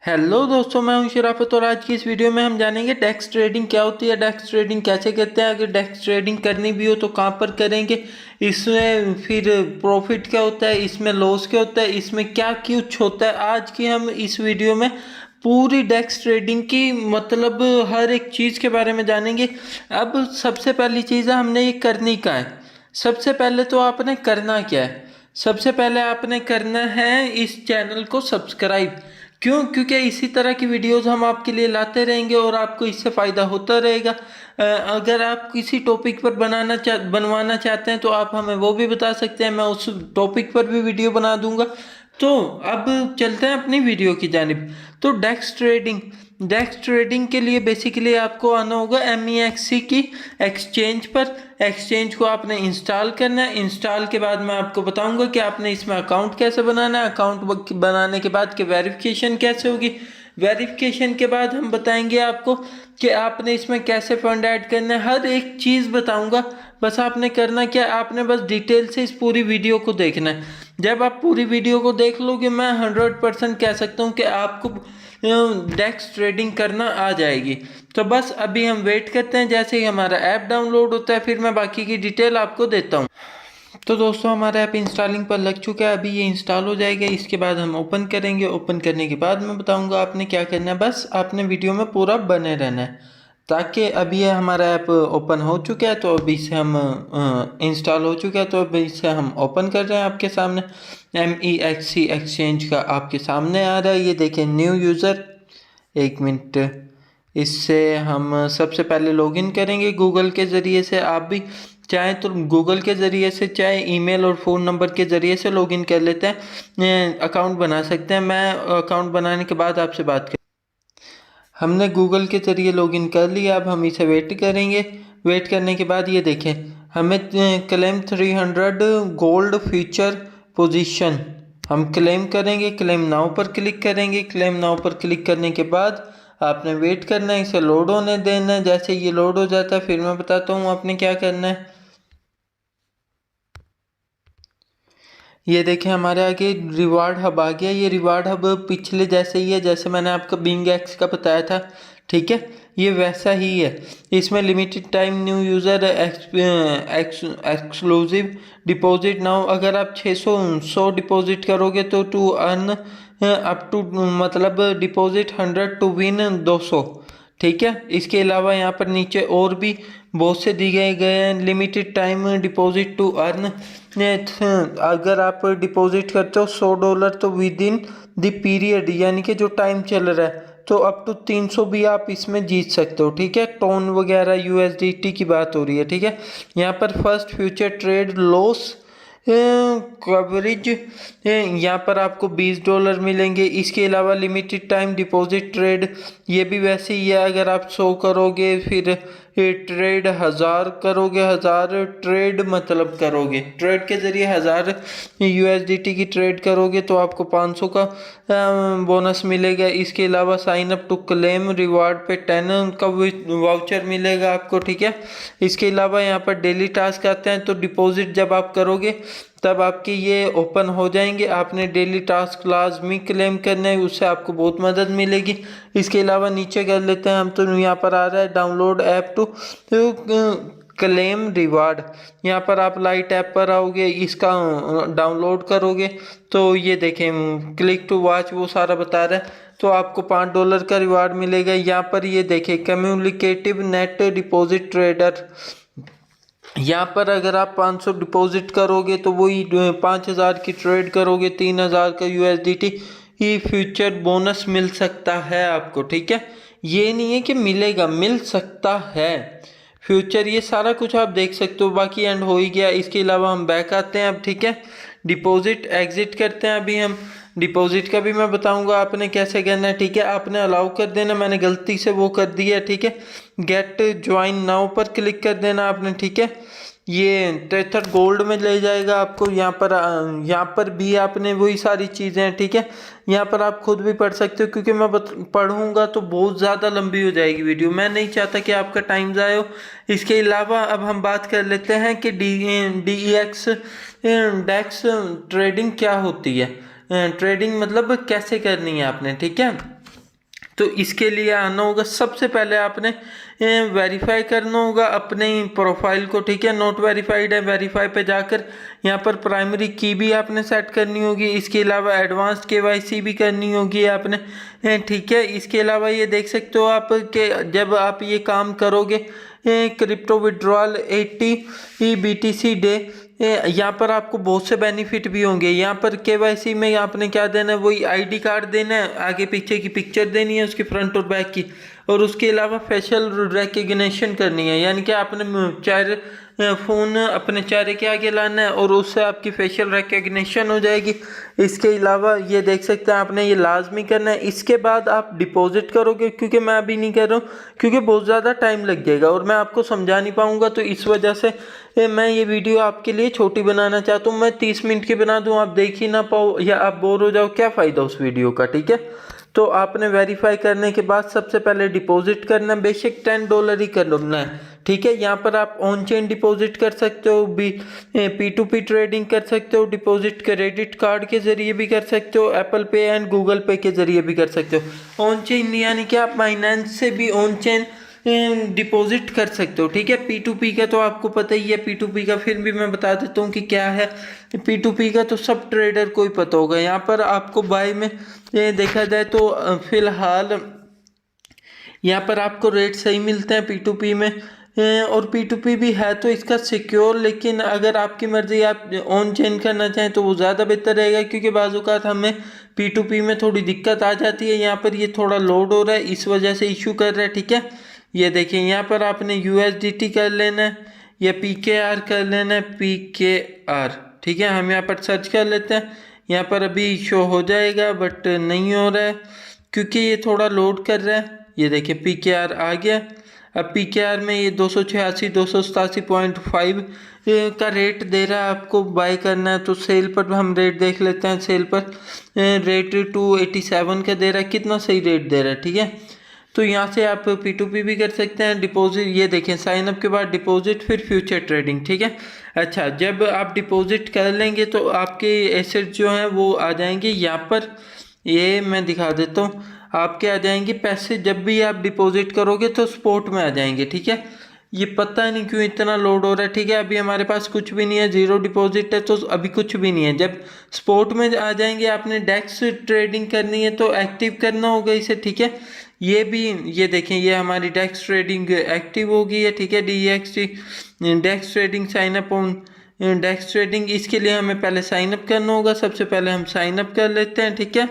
Hello दोस्तों, मैं हूं शराफत और आज की इस वीडियो में हम जानेंगे डेक्स ट्रेडिंग क्या होती है, डेक्स ट्रेडिंग कैसे करते हैं, अगर डेक्स ट्रेडिंग करनी भी हो तो कहां पर करेंगे, इसमें फिर प्रॉफिट क्या होता है, इसमें लॉस क्या होता है, इसमें क्या कुछ होता है। आज की हम इस वीडियो में पूरी डेक्स ट्रेडिंग की मतलब हर एक चीज़ के बारे में जानेंगे। अब सबसे पहली चीज़ है हमने ये करनी क्या है। सबसे पहले तो आपने करना क्या है, सबसे पहले आपने करना है इस चैनल को सब्सक्राइब। क्यों? क्योंकि इसी तरह की वीडियोस हम आपके लिए लाते रहेंगे और आपको इससे फ़ायदा होता रहेगा। अगर आप किसी टॉपिक पर बनवाना चाहते हैं तो आप हमें वो भी बता सकते हैं, मैं उस टॉपिक पर भी वीडियो बना दूंगा। तो अब चलते हैं अपनी वीडियो की जानिब। तो डेक्स ट्रेडिंग के लिए बेसिकली आपको आना होगा MEXC की एक्सचेंज पर। एक्सचेंज को आपने इंस्टॉल करना है। इंस्टॉल के बाद मैं आपको बताऊंगा कि आपने इसमें अकाउंट कैसे बनाना है। अकाउंट बनाने के बाद के वेरिफिकेशन कैसे होगी। वेरिफिकेशन के बाद हम बताएंगे आपको कि आपने इसमें कैसे फंड ऐड करना है, हर एक चीज़ बताऊंगा। बस आपने करना क्या, आपने बस डिटेल से इस पूरी वीडियो को देखना है। जब आप पूरी वीडियो को देख लोगे मैं 100% कह सकता हूँ कि आपको डेक्स ट्रेडिंग करना आ जाएगी। तो बस अभी हम वेट करते हैं, जैसे ही हमारा ऐप डाउनलोड होता है फिर मैं बाकी की डिटेल आपको देता हूँ। तो दोस्तों हमारा ऐप इंस्टॉलिंग पर लग चुका है, अभी ये इंस्टॉल हो जाएगा। इसके बाद हम ओपन करेंगे। ओपन करने के बाद मैं बताऊंगा आपने क्या करना है। बस आपने वीडियो में पूरा बने रहना है, ताकि अभी ये हमारा ऐप ओपन हो चुका है। तो अभी से हम इंस्टॉल हो चुका है, तो अभी से हम ओपन कर रहे हैं आपके सामने। MEXC एक्सचेंज का आपके सामने आ रहा है, ये देखें न्यू यूज़र। एक मिनट, इससे हम सबसे पहले लॉगिन करेंगे गूगल के ज़रिए से। आप भी चाहे तो गूगल के ज़रिए से, चाहे ईमेल और फ़ोन नंबर के ज़रिए से लॉगिन कर लेते हैं, अकाउंट बना सकते हैं। मैं अकाउंट बनाने के बाद आपसे बात कर। हमने गूगल के ज़रिए लॉगिन कर लिया, अब हम इसे वेट करेंगे। वेट करने के बाद ये देखें हमें क्लेम 300 गोल्ड फ्यूचर पोजीशन हम क्लेम करेंगे। क्लेम नाउ पर क्लिक करेंगे। क्लेम नाउ पर क्लिक करने के बाद आपने वेट करना है, इसे लोड होने देना है। जैसे ये लोड हो जाता है फिर मैं बताता हूँ आपने क्या करना है। ये देखें हमारे आगे रिवार्ड हब आ गया। ये रिवार्ड हब पिछले जैसे ही है, जैसे मैंने आपको बिंग एक्स का बताया था, ठीक है, ये वैसा ही है। इसमें limited time new user exclusive deposit now. अगर आप 600 डिपॉजिट करोगे तो टू अर्न अप टू मतलब डिपॉजिट 100 टू विन 200, ठीक है। इसके अलावा यहाँ पर नीचे और भी बहुत से दिए गए हैं। Limited time deposit to earn, अगर आप डिपॉजिट करते हो $100 तो विद इन द पीरियड, यानी कि जो टाइम चल रहा है, तो अप टू 300 भी आप इसमें जीत सकते हो, ठीक है। टोन वगैरह USDT की बात हो रही है, ठीक है। यहाँ पर first future trade loss coverage, यहाँ पर आपको $20 मिलेंगे। इसके अलावा लिमिटेड टाइम डिपॉजिट ट्रेड, ये भी वैसे ही है। अगर आप 100 करोगे फिर ट्रेड 1000 करोगे, 1000 ट्रेड मतलब करोगे, ट्रेड के ज़रिए 1000 USDT की ट्रेड करोगे तो आपको 500 का बोनस मिलेगा। इसके अलावा sign up to claim reward पे 10 का वाउचर मिलेगा आपको, ठीक है। इसके अलावा यहाँ पर डेली टास्क आते हैं, तो डिपॉजिट जब आप करोगे तब आपके ये ओपन हो जाएंगे। आपने डेली टास्क लाजमी क्लेम करना है, उससे आपको बहुत मदद मिलेगी। इसके अलावा नीचे कर लेते हैं हम, तो यहाँ पर आ रहा है download app to claim reward. यहाँ पर आप लाइट ऐप पर आओगे, इसका डाउनलोड करोगे तो ये देखें क्लिक टू वॉच वो सारा बता रहा है। तो आपको $5 का रिवार्ड मिलेगा। यहाँ पर ये देखें कम्युनिकेटिव नेट डिपॉजिट ट्रेडर, यहाँ पर अगर आप 500 डिपॉजिट करोगे तो वही 5000 की ट्रेड करोगे, 3000 का USDT ये फ्यूचर बोनस मिल सकता है आपको, ठीक है। ये नहीं है कि मिलेगा, मिल सकता है फ्यूचर। ये सारा कुछ आप देख सकते हो। बाकी एंड हो ही गया। इसके अलावा हम बैक आते हैं अब, ठीक है। डिपॉजिट एग्जिट करते हैं अभी हम। डिपॉजिट का भी मैं बताऊंगा आपने कैसे करना है, ठीक है। आपने अलाउ कर देना, मैंने गलती से वो कर दिया, ठीक है। गेट ज्वाइन नाउ पर क्लिक कर देना आपने, ठीक है। ये 63 गोल्ड में ले जाएगा आपको। यहाँ पर भी आपने वही सारी चीज़ें हैं, ठीक है। यहाँ पर आप खुद भी पढ़ सकते हो, क्योंकि मैं पढ़ूंगा तो बहुत ज़्यादा लंबी हो जाएगी वीडियो, मैं नहीं चाहता कि आपका टाइम ज़ाया हो। इसके अलावा अब हम बात कर लेते हैं कि DEX डेक्स ट्रेडिंग क्या होती है। ट्रेडिंग मतलब कैसे करनी है आपने, ठीक है। तो इसके लिए आना होगा, सबसे पहले आपने वेरीफाई करना होगा अपने प्रोफाइल को, ठीक है। नॉट वेरीफाइड है, वेरीफाई पे जाकर यहाँ पर प्राइमरी की भी आपने सेट करनी होगी। इसके अलावा एडवांस्ड केवाईसी भी करनी होगी आपने, ठीक है। इसके अलावा ये देख सकते हो आप कि जब आप ये काम करोगे क्रिप्टो विड्रॉल 80 BTC डे, यहाँ पर आपको बहुत से बेनिफिट भी होंगे। यहाँ पर केवाईसी में आपने क्या देना है, वही आईडी कार्ड देना है, आगे पीछे की पिक्चर देनी है उसकी फ्रंट और बैक की, और उसके अलावा फेशियल रिकग्निशन करनी है, यानी कि आपने फ़ोन अपने चेहरे के आगे लाना है और उससे आपकी फेशियल रिकग्निशन हो जाएगी। इसके अलावा ये देख सकते हैं आपने ये लाजमी करना है। इसके बाद आप डिपॉजिट करोगे, क्योंकि मैं अभी नहीं कर रहा हूँ क्योंकि बहुत ज़्यादा टाइम लग जाएगा और मैं आपको समझा नहीं पाऊँगा, तो इस वजह से मैं ये वीडियो आपके लिए छोटी बनाना चाहता हूँ। मैं 30 मिनट की बना दूँ, आप देख ही ना पाओ या आप बोर हो जाओ, क्या फ़ायदा उस वीडियो का, ठीक है। तो आपने वेरीफाई करने के बाद सबसे पहले डिपॉजिट करना है, बेशक $10 ही करना है, ठीक है। यहाँ पर आप ऑन चेन डिपॉजिट कर सकते हो, P2P ट्रेडिंग कर सकते हो, डिपॉजिट क्रेडिट कार्ड के जरिए भी कर सकते हो, एप्पल पे एंड गूगल पे के जरिए भी कर सकते हो। ऑन चेन यानी कि आप बाइनेंस से भी ऑन चेन डिपॉजिट कर सकते हो, ठीक है। P2P का तो आपको पता ही है, P2P का फिर भी मैं बता देता हूँ कि क्या है। P2P का तो सब ट्रेडर को ही पता होगा। यहाँ पर आपको बाय में देखा जाए तो फिलहाल यहाँ पर आपको रेट सही मिलते हैं P2P में, और P2P भी है तो इसका सिक्योर, लेकिन अगर आपकी मर्ज़ी आप ऑन चेन करना चाहें तो वो ज़्यादा बेहतर रहेगा, क्योंकि बाज़ औक़ात हमें P2P में थोड़ी दिक्कत आ जाती है। यहाँ पर ये थोड़ा लोड हो रहा है, इस वजह से इशू कर रहा है, ठीक है। ये देखिए यहाँ पर आपने USDT कर लेना है या PKR कर लेना है, PKR, ठीक है। हम यहाँ पर सर्च कर लेते हैं, यहाँ पर अभी शो हो जाएगा बट नहीं हो रहा है क्योंकि ये थोड़ा लोड कर रहा है। ये देखिए PKR आ गया। अब PKR में ये 287.5 का रेट दे रहा है, आपको बाय करना है तो सेल पर हम रेट देख लेते हैं। सेल पर रेट 287 का दे रहा है, कितना सही रेट दे रहा है, ठीक है। तो यहाँ से आप P2P भी कर सकते हैं। डिपॉजिट ये देखें, साइन अप के बाद डिपॉजिट, फिर फ्यूचर ट्रेडिंग, ठीक है। अच्छा, जब आप डिपॉजिट कर लेंगे तो आपके एसेट जो हैं वो आ जाएंगे यहाँ पर, ये मैं दिखा देता हूँ। आपके आ जाएंगे पैसे, जब भी आप डिपॉजिट करोगे तो स्पॉट में आ जाएंगे, ठीक है। ये पता नहीं क्यों इतना लोड हो रहा है, ठीक है। अभी हमारे पास कुछ भी नहीं है, जीरो डिपॉजिट है तो अभी कुछ भी नहीं है। जब स्पॉट में आ जाएंगे, आपने डेक्स ट्रेडिंग करनी है तो एक्टिव करना होगा इसे, ठीक है। ये भी ये देखें, ये हमारी डेक्स ट्रेडिंग एक्टिव हो गई है, ठीक है। DEXT dex trading sign up on dex trading, इसके लिए हमें पहले साइन अप करना होगा। सबसे पहले हम साइन अप कर लेते हैं, ठीक है।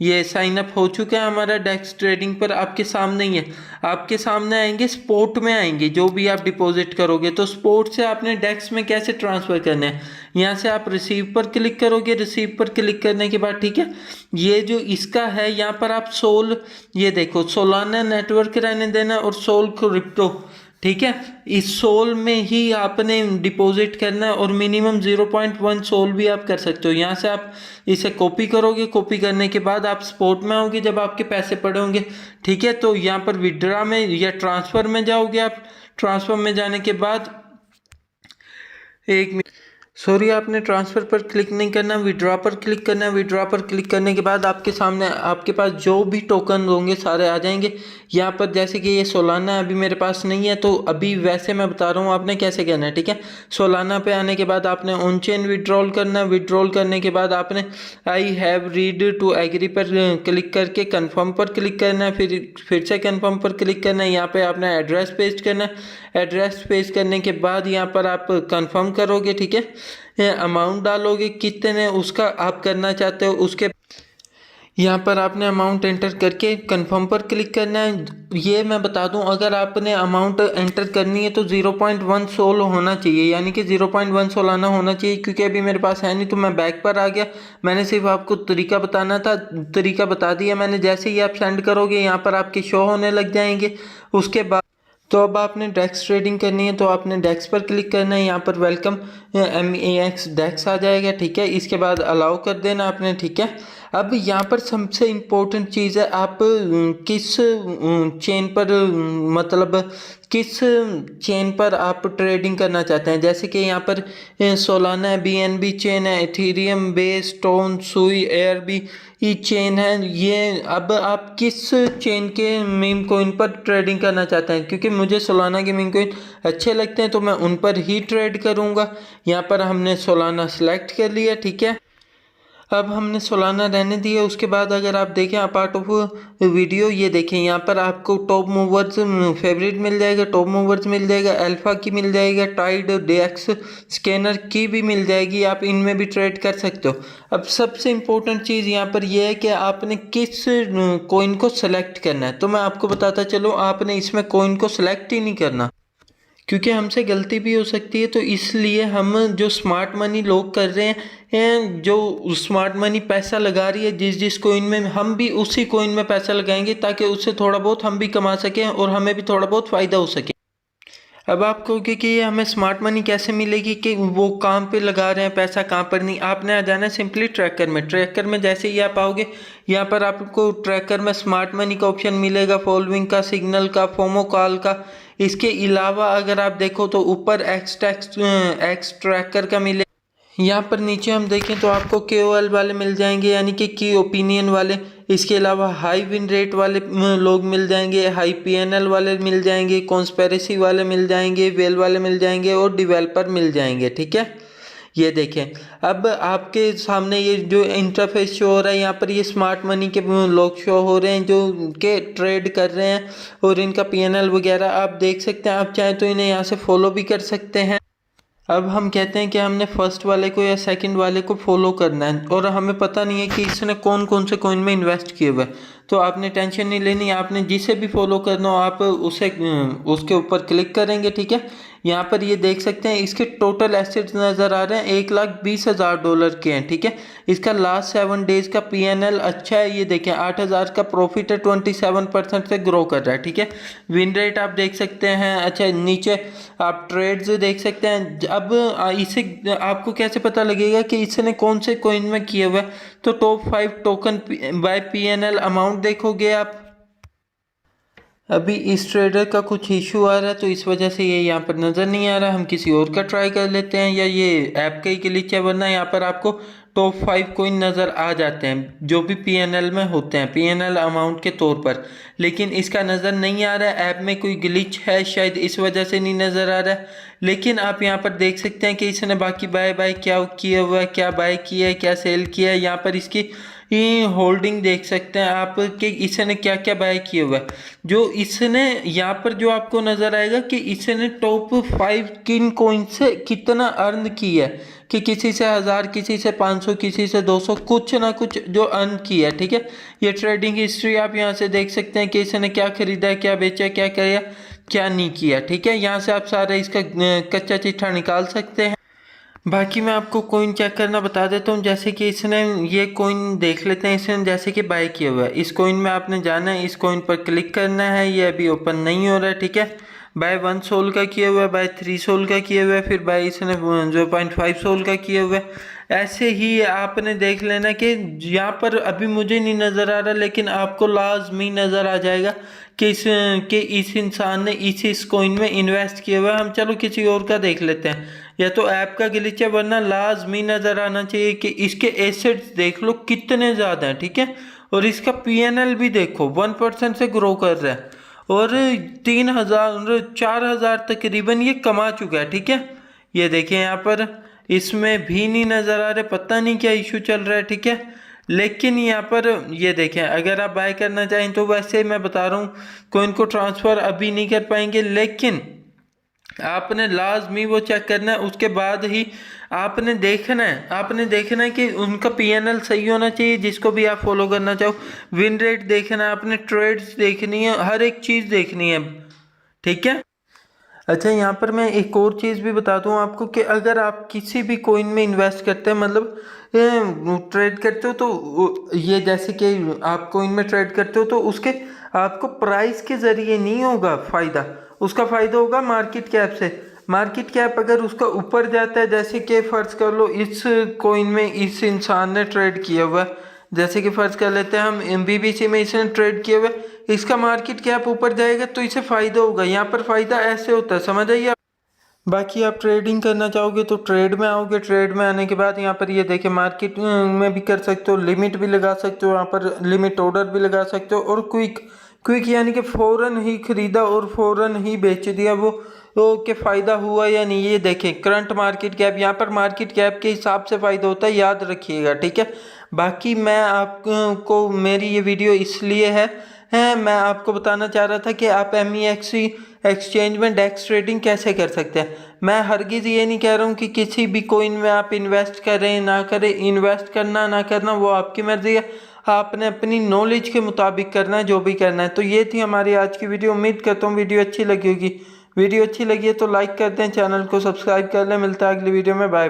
ये साइन अप हो चुका है हमारा डेक्स ट्रेडिंग पर, आपके सामने ही है। आपके सामने आएंगे, स्पोर्ट में आएंगे जो भी आप डिपॉजिट करोगे, तो स्पोर्ट से आपने डेक्स में कैसे ट्रांसफ़र करना है, यहाँ से आप रिसीव पर क्लिक करोगे। रिसीव पर क्लिक करने के बाद, ठीक है, ये जो इसका है यहाँ पर आप सोल, ये देखो सोलाना नेटवर्क रहने देना और सोल क्रिप्टो, ठीक है। इस सोल में ही आपने डिपॉजिट करना है और मिनिमम 0.1 सोल भी आप कर सकते हो। यहाँ से आप इसे कॉपी करोगे, कॉपी करने के बाद आप स्पॉट में आओगे जब आपके पैसे पड़े होंगे, ठीक है। तो यहाँ पर विड्रा में या ट्रांसफ़र में जाओगे आप। ट्रांसफ़र में जाने के बाद सॉरी, आपने ट्रांसफ़र पर क्लिक नहीं करना, विड्रॉ पर क्लिक करना है। विड्रॉ पर क्लिक करने के बाद आपके सामने आपके पास जो भी टोकन होंगे सारे आ जाएंगे यहाँ पर। जैसे कि ये सोलाना अभी मेरे पास नहीं है, तो अभी वैसे मैं बता रहा हूँ आपने कैसे करना है, ठीक है। सोलाना पे आने के बाद आपने ऑन चेन विड्रॉल करना है। विड्रॉल करने के बाद आपने I have read to agree पर क्लिक करके कन्फर्म पर क्लिक करना है। फिर से कन्फर्म पर क्लिक करना है। यहाँ पर आपने एड्रेस पेस्ट करना है। एड्रेस पेस्ट करने के बाद यहाँ पर आप कन्फर्म करोगे, ठीक है। अमाउंट डालोगे कितने उसका आप करना चाहते हो, उसके यहाँ पर आपने अमाउंट एंटर करके कंफर्म पर क्लिक करना है। ये मैं बता दूं, अगर आपने अमाउंट एंटर करनी है तो 0.1 सोल होना चाहिए, यानी कि 0.1 सोलाना होना चाहिए। क्योंकि अभी मेरे पास है नहीं तो मैं बैक पर आ गया। मैंने सिर्फ आपको तरीका बताना था, तरीका बता दिया मैंने। जैसे ही आप सेंड करोगे यहाँ पर आपके शो होने लग जाएंगे। उसके बाद तो अब आपने डेक्स ट्रेडिंग करनी है तो आपने डेक्स पर क्लिक करना है। यहाँ पर वेलकम MEX डेक्स आ जाएगा, ठीक है। इसके बाद अलाउ कर देना आपने, ठीक है। अब यहाँ पर सबसे इम्पोर्टेंट चीज़ है, आप किस चेन पर मतलब किस चेन पर आप ट्रेडिंग करना चाहते हैं। जैसे कि यहाँ पर सोलाना है, BNB चेन है, एथेरियम, बेस, टोन, सुई, ARB ये चेन है। ये अब आप किस चेन के मीम कोइन पर ट्रेडिंग करना चाहते हैं, क्योंकि मुझे सोलाना के मीम कोइन अच्छे लगते हैं तो मैं उन पर ही ट्रेड करूँगा। यहाँ पर हमने सोलाना सेलेक्ट कर लिया, ठीक है। अब हमने सोलाना रहने दिया। उसके बाद अगर आप देखें पार्ट ऑफ वीडियो, ये देखें यहाँ पर आपको टॉप मूवर्स फेवरेट मिल जाएगा, टॉप मूवर्स मिल जाएगा, अल्फा की मिल जाएगा, टाइड, डेक्स स्कैनर की भी मिल जाएगी। आप इनमें भी ट्रेड कर सकते हो। अब सबसे इम्पोर्टेंट चीज़ यहाँ पर यह है कि आपने किस कोइन को सेलेक्ट करना है। तो मैं आपको बताता चलूँ, आपने इसमें कोइन को सेलेक्ट ही नहीं करना, क्योंकि हमसे गलती भी हो सकती है। तो इसलिए हम जो स्मार्ट मनी लोग कर रहे हैं, जो स्मार्ट मनी पैसा लगा रही है जिस जिस कोइन में, हम भी उसी कोइन में पैसा लगाएंगे ताकि उससे थोड़ा बहुत हम भी कमा सकें और हमें भी थोड़ा बहुत फ़ायदा हो सके। अब आप कहोगे कि ये हमें स्मार्ट मनी कैसे मिलेगी, कि वो काम पे लगा रहे हैं पैसा, कहाँ पर नहीं। आपने आ जाना है सिंपली ट्रैकर में। ट्रैकर में जैसे ही आप आओगे, यहाँ पर आपको ट्रैकर में स्मार्ट मनी का ऑप्शन मिलेगा, फॉलोइंग का, सिग्नल का, फोमो कॉल का। इसके अलावा अगर आप देखो तो ऊपर एक्स ट्रैकर का मिले। यहाँ पर नीचे हम देखें तो आपको KOL वाले मिल जाएंगे, यानी कि की ओपिनियन वाले। इसके अलावा हाई विन रेट वाले लोग मिल जाएंगे, हाई PNL वाले मिल जाएंगे, कॉन्स्पेरेसी वाले मिल जाएंगे, वेल वाले मिल जाएंगे और डिवेलपर मिल जाएंगे, ठीक है। ये देखें, अब आपके सामने ये जो इंटरफेस शो हो रहा है, यहाँ पर ये स्मार्ट मनी के लोग शो हो रहे हैं जो के ट्रेड कर रहे हैं और इनका PNL वगैरह आप देख सकते हैं। आप चाहें तो इन्हें यहाँ से फॉलो भी कर सकते हैं। अब हम कहते हैं कि हमने फर्स्ट वाले को या सेकंड वाले को फॉलो करना है और हमें पता नहीं है कि इसने कौन कौन से कॉइन में इन्वेस्ट किए हुए, तो आपने टेंशन नहीं लेनी। आपने जिसे भी फॉलो करना हो आप उसे उसके ऊपर क्लिक करेंगे, ठीक है। यहाँ पर ये देख सकते हैं इसके टोटल एसेट्स नज़र आ रहे हैं, $1,20,000 के हैं, ठीक है। इसका लास्ट 7 डेज का PNL अच्छा है। ये देखें 8,000 का प्रॉफिट है, 27% से ग्रो कर रहा है, ठीक है। विन रेट आप देख सकते हैं। अच्छा, नीचे आप ट्रेड्स देख सकते हैं। अब इसे आपको कैसे पता लगेगा कि इसने कौन से कॉइन में किया हुआ है, तो top 5 token by PNL amount देखोगे आप। अभी इस ट्रेडर का कुछ इशू आ रहा है तो इस वजह से ये यहाँ पर नज़र नहीं आ रहा। हम किसी और का ट्राई कर लेते हैं, या ये ऐप का ही ग्लिच है, वरना यहाँ पर आपको टॉप 5 कोइन नज़र आ जाते हैं जो भी PNL में होते हैं, PNL अमाउंट के तौर पर। लेकिन इसका नज़र नहीं आ रहा है, ऐप में कोई ग्लिच है शायद, इस वजह से नहीं नज़र आ रहा है। लेकिन आप यहाँ पर देख सकते हैं कि इसने बाकी बाय क्या किया हुआ है, क्या बाय किया है, क्या सेल किया है। यहाँ पर इसकी ये होल्डिंग देख सकते हैं आप कि इसने क्या क्या बाय किया हुआ है। जो इसने यहाँ पर जो आपको नज़र आएगा कि इसने टॉप 5 किन कॉइन से कितना अर्न किया है, कि किसी से 1000, किसी से 500, किसी से 200, कुछ ना कुछ जो अर्न किया है, ठीक है। ये ट्रेडिंग हिस्ट्री आप यहाँ से देख सकते हैं कि इसने क्या खरीदा है, क्या बेचा, क्या किया, क्या नहीं किया, ठीक है। यहाँ से आप सारा इसका कच्चा चिट्ठा निकाल सकते हैं। बाकी मैं आपको कोइन चेक करना बता देता हूँ। जैसे कि इसने ये कोइन देख लेते हैं, इसने जैसे कि बाय किया हुआ है। इस कोइन में आपने जाना है, इस कोइन पर क्लिक करना है। ये अभी ओपन नहीं हो रहा है, ठीक है। बाय 1 सोल का किया हुआ है, बाय 3 सोल का किया हुआ है, फिर बाय इसने 0.5 सोल का किया हुआ है। ऐसे ही आपने देख लेना कि यहाँ पर अभी मुझे नहीं नज़र आ रहा, लेकिन आपको लाजमी नज़र आ जाएगा कि इस इंसान ने इस कोइन में इन्वेस्ट किया हुआ है। हम चलो किसी और का देख लेते हैं, या तो ऐप का ग्लिच है, वरना लाजमी नज़र आना चाहिए कि इसके एसेट्स देख लो कितने ज़्यादा हैं, ठीक है। और इसका PNL भी देखो 1% से ग्रो कर रहा है और 3,000 4,000 तकरीबन ये कमा चुका है, ठीक है। ये देखें यहाँ पर इसमें भी नहीं नज़र आ रहे, पता नहीं क्या इशू चल रहा है, ठीक है। लेकिन यहाँ पर ये देखें, अगर आप बाय करना चाहें तो वैसे मैं बता रहा हूँ कोइन को ट्रांसफ़र अभी नहीं कर पाएंगे, लेकिन आपने लाजमी वो चेक करना है। उसके बाद ही आपने देखना है कि उनका PNL सही होना चाहिए, जिसको भी आप फॉलो करना चाहो। विन रेट देखना है आपने, ट्रेड्स देखनी है, हर एक चीज़ देखनी है, ठीक है। अच्छा, यहाँ पर मैं एक और चीज़ भी बता दूँ आपको कि अगर आप किसी भी कोइन में इन्वेस्ट करते हैं, मतलब ट्रेड करते हो, तो ये जैसे कि आप कोइन में ट्रेड करते हो तो उसके आपको प्राइस के ज़रिए नहीं होगा फ़ायदा, उसका फ़ायदा होगा मार्केट कैप से। मार्केट कैप अगर उसका ऊपर जाता है, जैसे कि फ़र्ज़ कर लो इस कोइन में इस इंसान ने ट्रेड किया हुआ है, जैसे कि फ़र्ज़ कर लेते हैं हम BBC में इसने ट्रेड किए हुए, इसका मार्केट कैप ऊपर जाएगा तो इसे फ़ायदा होगा। यहाँ पर फ़ायदा ऐसे होता है, समझ आइए। बाकी आप ट्रेडिंग करना चाहोगे तो ट्रेड में आओगे, ट्रेड में आने के बाद यहाँ पर ये देखिए मार्केट में भी कर सकते हो, लिमिट भी लगा सकते हो, यहाँ पर लिमिट ऑर्डर भी लगा सकते हो, और क्विक क्विक यानी कि फ़ौरन ही खरीदा और फ़ौरन ही बेच दिया वो तो के फ़ायदा हुआ या नहीं। ये देखें करंट मार्केट कैप, यहाँ पर मार्केट कैप के हिसाब से फ़ायदा होता है, याद रखिएगा, ठीक है। बाकी मैं आपको मेरी ये वीडियो इसलिए है मैं आपको बताना चाह रहा था कि आप MEX एक्सचेंज में डेक्स ट्रेडिंग कैसे कर सकते हैं। मैं हरगिज़ ये नहीं कह रहा हूँ कि किसी भी कोइन में आप इन्वेस्ट करें ना करें, इन्वेस्ट करना ना करना वो आपकी मर्ज़ी है, आपने अपनी नॉलेज के मुताबिक करना है जो भी करना है। तो ये थी हमारी आज की वीडियो, उम्मीद करता हूँ वीडियो अच्छी लगी होगी। वीडियो अच्छी लगी है तो लाइक कर दें, चैनल को सब्सक्राइब कर लें। मिलता है अगली वीडियो में, बाय।